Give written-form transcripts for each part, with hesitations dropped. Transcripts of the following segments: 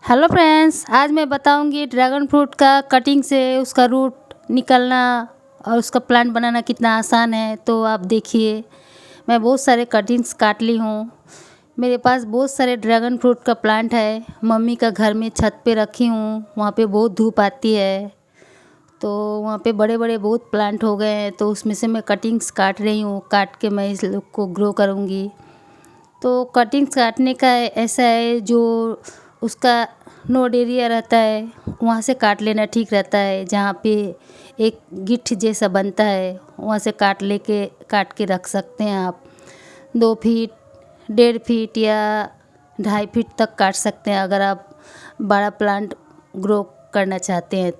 Hello friends, आज मैं बताऊंगी ड्रैगन फ्रूट का कटिंग से उसका रूट निकलना और उसका प्लांट बनाना कितना आसान है। तो आप देखिए, मैं बहुत सारे कटिंग्स काट ली हूँ। मेरे पास बहुत सारे ड्रैगन फ्रूट का प्लांट है। मम्मी का घर में छत पे रखी हूँ, वहाँ पे बहुत धूप आती है तो वहाँ पे बड़े बड़े बहुत प्लांट हो गए हैं। तो उसमें से मैं कटिंग्स काट रही हूँ, काट के मैं इस लोग को ग्रो करूँगी। तो कटिंग्स काटने का ऐसा है, जो उसका नोड एरिया रहता है वहाँ से काट लेना ठीक रहता है। जहाँ पे एक गिट्ठ जैसा बनता है वहाँ से काट के रख सकते हैं आप। 2 फीट 1.5 फीट या 2.5 फीट तक काट सकते हैं अगर आप बड़ा प्लांट ग्रो करना चाहते हैं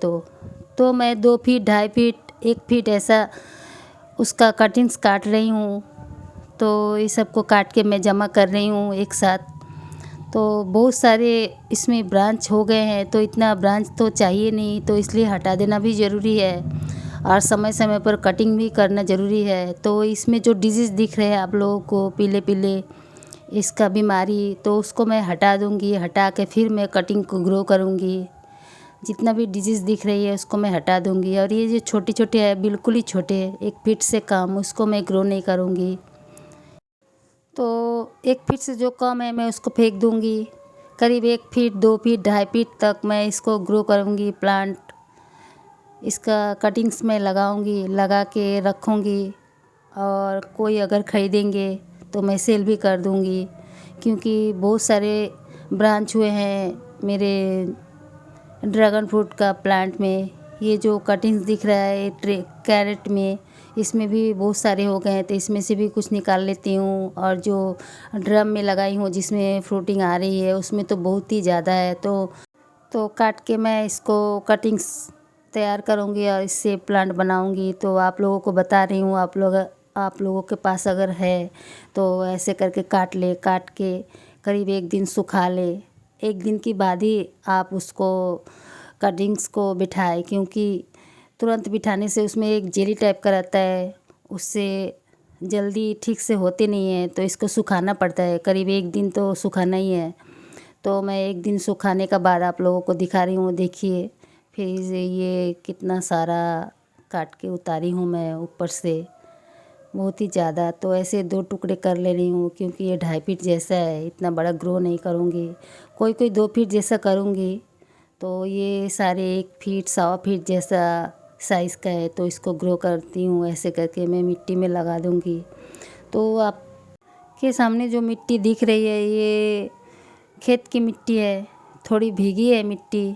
तो मैं 2 फीट 2.5 फीट 1 फीट ऐसा उसका कटिंग्स काट रही हूँ। तो ये सबको काट के मैं जमा कर रही हूँ एक साथ। तो बहुत सारे इसमें ब्रांच हो गए हैं, तो इतना ब्रांच तो चाहिए नहीं, तो इसलिए हटा देना भी ज़रूरी है और समय समय पर कटिंग भी करना ज़रूरी है। तो इसमें जो डिजीज़ दिख रहे हैं आप लोगों को पीले पीले, इसका बीमारी, तो उसको मैं हटा दूँगी। हटा के फिर मैं कटिंग को ग्रो करूँगी। जितना भी डिजीज़ दिख रही है उसको मैं हटा दूँगी। और ये जो छोटे छोटे है, बिल्कुल ही छोटे, 1 फीट से कम, उसको मैं ग्रो नहीं करूँगी। तो 1 फीट से जो कम है मैं उसको फेंक दूँगी। करीब 1 फीट 2 फीट 2.5 फीट तक मैं इसको ग्रो करूँगी प्लांट। इसका कटिंग्स में लगाऊँगी, लगा के रखूँगी और कोई अगर ख़रीदेंगे तो मैं सेल भी कर दूँगी। क्योंकि बहुत सारे ब्रांच हुए हैं मेरे ड्रैगन फ्रूट का प्लांट में। ये जो कटिंग्स दिख रहा है ट्रे कैरेट में, इसमें भी बहुत सारे हो गए हैं, तो इसमें से भी कुछ निकाल लेती हूँ। और जो ड्रम में लगाई हूँ जिसमें फ्रूटिंग आ रही है, उसमें तो बहुत ही ज़्यादा है। तो काट के मैं इसको कटिंग्स तैयार करूँगी और इससे प्लांट बनाऊँगी। तो आप लोगों को बता रही हूँ, आप लोगों के पास अगर है तो ऐसे करके काट के करीब 1 दिन सुखा ले। 1 दिन के बाद ही आप उसको कटिंग्स को बिठाएं, क्योंकि तुरंत बिठाने से उसमें एक जेली टाइप का रहता है, उससे जल्दी ठीक से होते नहीं है। तो इसको सुखाना पड़ता है, करीब 1 दिन तो सुखाना ही है। तो मैं 1 दिन सुखाने का बाद आप लोगों को दिखा रही हूँ। देखिए, फिर ये कितना सारा काट के उतारी हूँ मैं ऊपर से, बहुत ही ज़्यादा। तो ऐसे 2 टुकड़े कर ले रही हूँ, क्योंकि ये 2.5 फीट जैसा है, इतना बड़ा ग्रो नहीं करूँगी। कोई 2 फीट जैसा करूँगी। तो ये सारे 1 फीट 1.25 फीट जैसा साइज़ का है, तो इसको ग्रो करती हूँ। ऐसे करके मैं मिट्टी में लगा दूँगी। तो आपके सामने जो मिट्टी दिख रही है, ये खेत की मिट्टी है, थोड़ी भीगी है मिट्टी।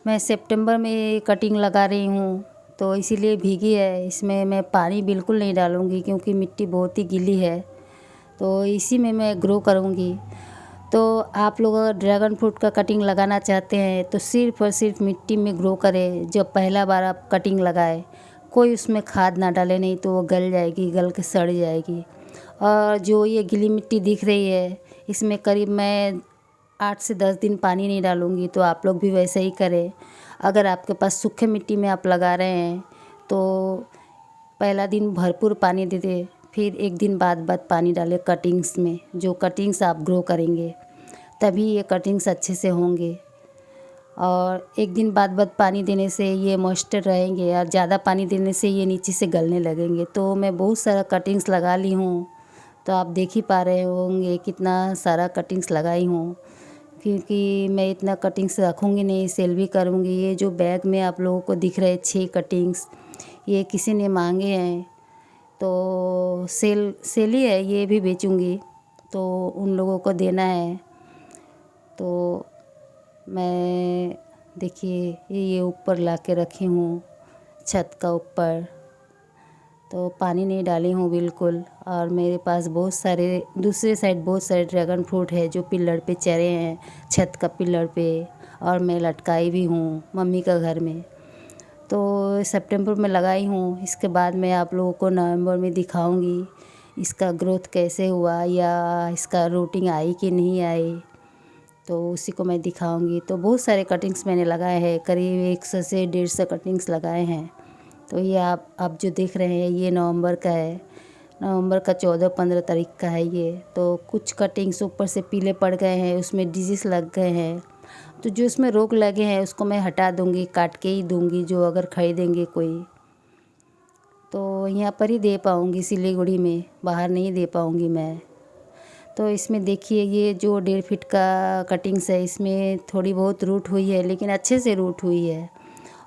मैं सितंबर में कटिंग लगा रही हूँ, तो इसीलिए भीगी है। इसमें मैं पानी बिल्कुल नहीं डालूँगी, क्योंकि मिट्टी बहुत ही गीली है। तो इसी में मैं ग्रो करूँगी। तो आप लोग अगर ड्रैगन फ्रूट का कटिंग लगाना चाहते हैं तो सिर्फ़ और सिर्फ मिट्टी में ग्रो करें। जब पहला बार आप कटिंग लगाए, कोई उसमें खाद ना डालें, नहीं तो वो गल जाएगी, गल के सड़ जाएगी। और जो ये गीली मिट्टी दिख रही है, इसमें करीब मैं 8 से 10 दिन पानी नहीं डालूँगी। तो आप लोग भी वैसे ही करें। अगर आपके पास सूखे मिट्टी में आप लगा रहे हैं तो पहला दिन भरपूर पानी दे दें, फिर 1 दिन बाद पानी डालें कटिंग्स में। जो कटिंग्स आप ग्रो करेंगे तभी ये कटिंग्स अच्छे से होंगे। और 1 दिन बाद पानी देने से ये मॉइस्चर रहेंगे, और ज़्यादा पानी देने से ये नीचे से गलने लगेंगे। तो मैं बहुत सारा कटिंग्स लगा ली हूँ, तो आप देख ही पा रहे होंगे कितना सारा कटिंग्स लगाई हूँ। क्योंकि मैं इतना कटिंग्स रखूँगी नहीं, सेल भी करूँगी। ये जो बैग में आप लोगों को दिख रहे 6 कटिंग्स, ये किसी ने मांगे हैं, तो सेल ही है, ये भी बेचूँगी, तो उन लोगों को देना है। तो मैं देखिए ये ऊपर ला के रखी हूँ छत का ऊपर, तो पानी नहीं डाली हूँ बिल्कुल। और मेरे पास बहुत सारे दूसरे साइड बहुत सारे ड्रैगन फ्रूट है जो पिलर पे चढ़े हैं, छत का पिलर पे, और मैं लटकाई भी हूँ मम्मी का घर में। तो सितंबर में लगाई हूँ। इसके बाद मैं आप लोगों को नवंबर में दिखाऊंगी इसका ग्रोथ कैसे हुआ, या इसका रूटिंग आई कि नहीं आई, तो उसी को मैं दिखाऊंगी। तो बहुत सारे कटिंग्स मैंने लगाए हैं, करीब 100 से 150 कटिंग्स लगाए हैं। तो ये आप जो देख रहे हैं ये नवंबर का है, नवंबर का 14-15 तारीख का है ये। तो कुछ कटिंग्स ऊपर से पीले पड़ गए हैं, उसमें डिजीज़ लग गए हैं, तो जो इसमें रोग लगे हैं उसको मैं हटा दूँगी, काट के ही दूँगी जो अगर खरीदेंगे कोई। तो यहाँ पर ही दे पाऊँगी सिलीगुड़ी में, बाहर नहीं दे पाऊँगी मैं। तो इसमें देखिए ये जो 1.5 फीट का कटिंग्स है, इसमें थोड़ी बहुत रूट हुई है, लेकिन अच्छे से रूट हुई है।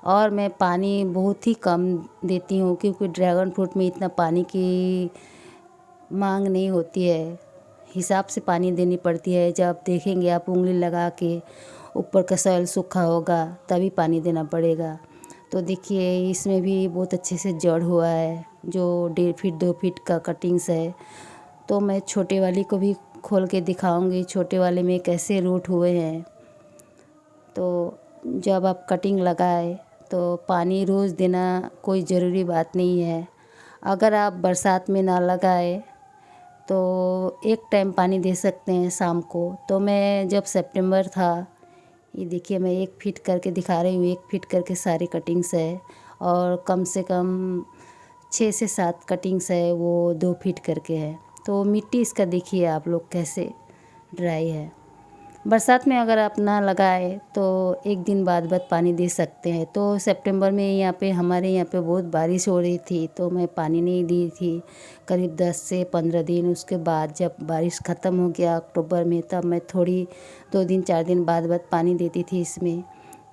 और मैं पानी बहुत ही कम देती हूँ, क्योंकि ड्रैगन फ्रूट में इतना पानी की मांग नहीं होती है, हिसाब से पानी देनी पड़ती है। जब देखेंगे आप उंगली लगा के ऊपर का सॉइल सूखा होगा तभी पानी देना पड़ेगा। तो देखिए इसमें भी बहुत अच्छे से जड़ हुआ है, जो 1.5 फीट 2 फीट का कटिंग्स है। तो मैं छोटे वाली को भी खोल के दिखाऊंगी, छोटे वाले में कैसे रूट हुए हैं। तो जब आप कटिंग लगाए तो पानी रोज़ देना कोई ज़रूरी बात नहीं है। अगर आप बरसात में ना लगाए तो एक टाइम पानी दे सकते हैं शाम को। तो मैं जब सितंबर था, ये देखिए मैं 1 फीट करके दिखा रही हूँ, 1 फीट करके सारी कटिंग्स है, और कम से कम 6 से 7 कटिंग्स है वो 2 फीट करके है। तो मिट्टी इसका देखिए आप लोग कैसे ड्राई है। बरसात में अगर आप ना लगाए तो एक दिन बाद पानी दे सकते हैं। तो सितंबर में यहाँ पे हमारे यहाँ पे बहुत बारिश हो रही थी, तो मैं पानी नहीं दी थी करीब 10 से 15 दिन। उसके बाद जब बारिश ख़त्म हो गया अक्टूबर में, तब मैं थोड़ी 2 दिन 4 दिन बाद पानी देती थी इसमें।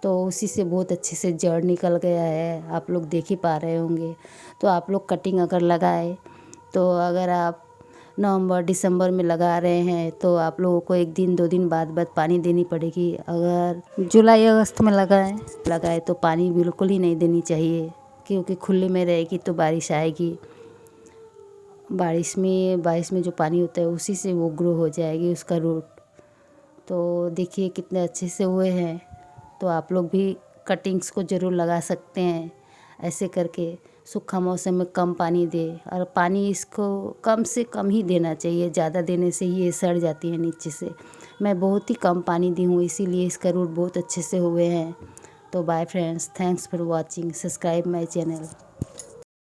तो उसी से बहुत अच्छे से जड़ निकल गया है, आप लोग देख ही पा रहे होंगे। तो आप लोग कटिंग अगर लगाए, तो अगर आप नवंबर दिसंबर में लगा रहे हैं तो आप लोगों को 1 दिन 2 दिन बाद पानी देनी पड़ेगी। अगर जुलाई अगस्त में लगाए तो पानी बिल्कुल ही नहीं देनी चाहिए, क्योंकि खुले में रहेगी तो बारिश आएगी। बारिश में जो पानी होता है उसी से वो ग्रो हो जाएगी उसका रूट। तो देखिए कितने अच्छे से हुए हैं। तो आप लोग भी कटिंग्स को ज़रूर लगा सकते हैं ऐसे करके। सूखा मौसम में कम पानी दे, और पानी इसको कम से कम ही देना चाहिए, ज़्यादा देने से ये सड़ जाती है नीचे से। मैं बहुत ही कम पानी दी हूँ, इसीलिए इसका रूट बहुत अच्छे से हुए हैं। तो bye friends, thanks for watching, subscribe my channel.